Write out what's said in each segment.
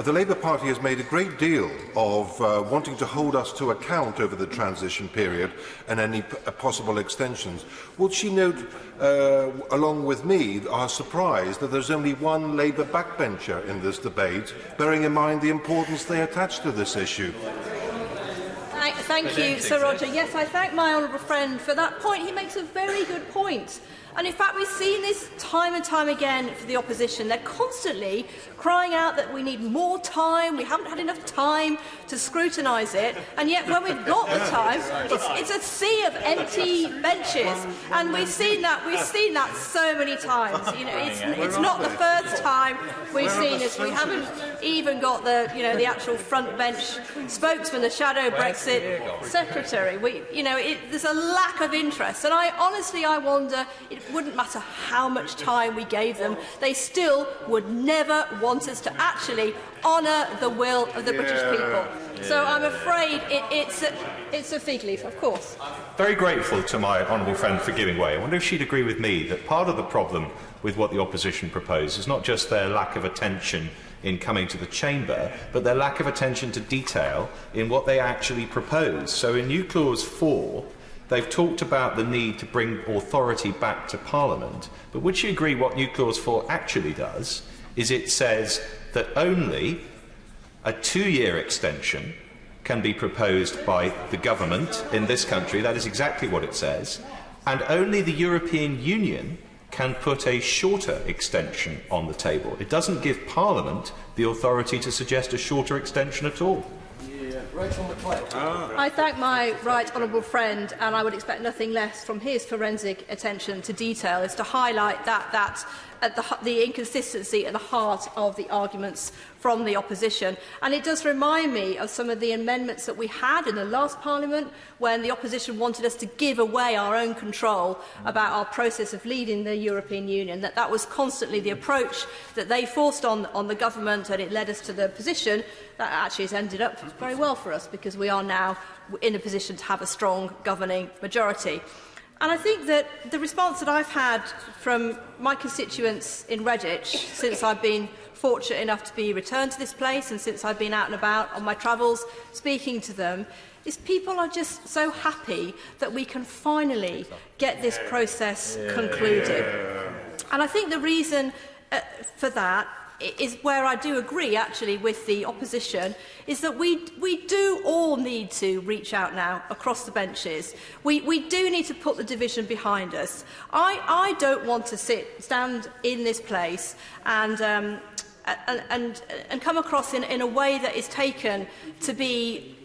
the Labour Party has made a great deal of wanting to hold us to account over the transition period and any possible extensions. Would she note, along with me, our surprise that there's only one Labour backbencher in this debate, bearing in mind the importance they attach to this issue? Thank you, Sir Roger. Yes, I thank my honourable friend for that point. He makes a very good point. And in fact, we've seen this time and time again for the opposition. They're constantly crying out that we need more time, we haven't had enough time to scrutinise it, and yet when we've got the time, it's a sea of empty benches. And we've seen that so many times. You know, it's not the first time we've seen this. We haven't even got the actual front bench spokesman, the shadow Brexit secretary. There's a lack of interest, and I honestly wonder. It wouldn't matter how much time we gave them, they still would never want us to actually honour the will of the British people. So I'm afraid it's a fig leaf, of course. Very grateful to my honourable friend for giving way. I wonder if she'd agree with me that part of the problem with what the opposition propose is not just their lack of attention in coming to the chamber, but their lack of attention to detail in what they actually propose. So in New Clause 4, they've talked about the need to bring authority back to Parliament, but would you agree what New Clause 4 actually does is it says that only a 2-year extension can be proposed by the government in this country, that is exactly what it says, and only the European Union can put a shorter extension on the table. It doesn't give Parliament the authority to suggest a shorter extension at all. Rachel Maclean. I thank my right honourable friend, and I would expect nothing less from his forensic attention to detail, is to highlight the inconsistency at the heart of the arguments from the opposition. And it does remind me of some of the amendments that we had in the last Parliament, when the opposition wanted us to give away our own control about our process of leading the European Union. That was constantly the approach that they forced on the government, and it led us to the position that actually has ended up very well for us, because we are now in a position to have a strong governing majority. And I think that the response that I've had from my constituents in Redditch since I've been fortunate enough to be returned to this place, and since I've been out and about on my travels speaking to them, is people are just so happy that we can finally get this process concluded. And I think the reason for that is where I do agree, actually, with the opposition, is that we do all need to reach out now across the benches. We do need to put the division behind us. I don't want to stand in this place and come across in a way that is taken to be...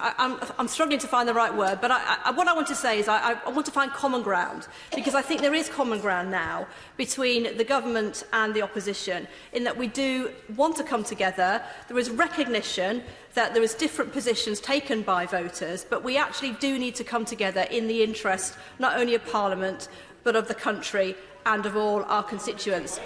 I'm struggling to find the right word, but what I want to say is I want to find common ground, because I think there is common ground now between the government and the opposition, in that we do want to come together. There is recognition that there is different positions taken by voters, but we actually do need to come together in the interest not only of Parliament, but of the country and of all our constituents.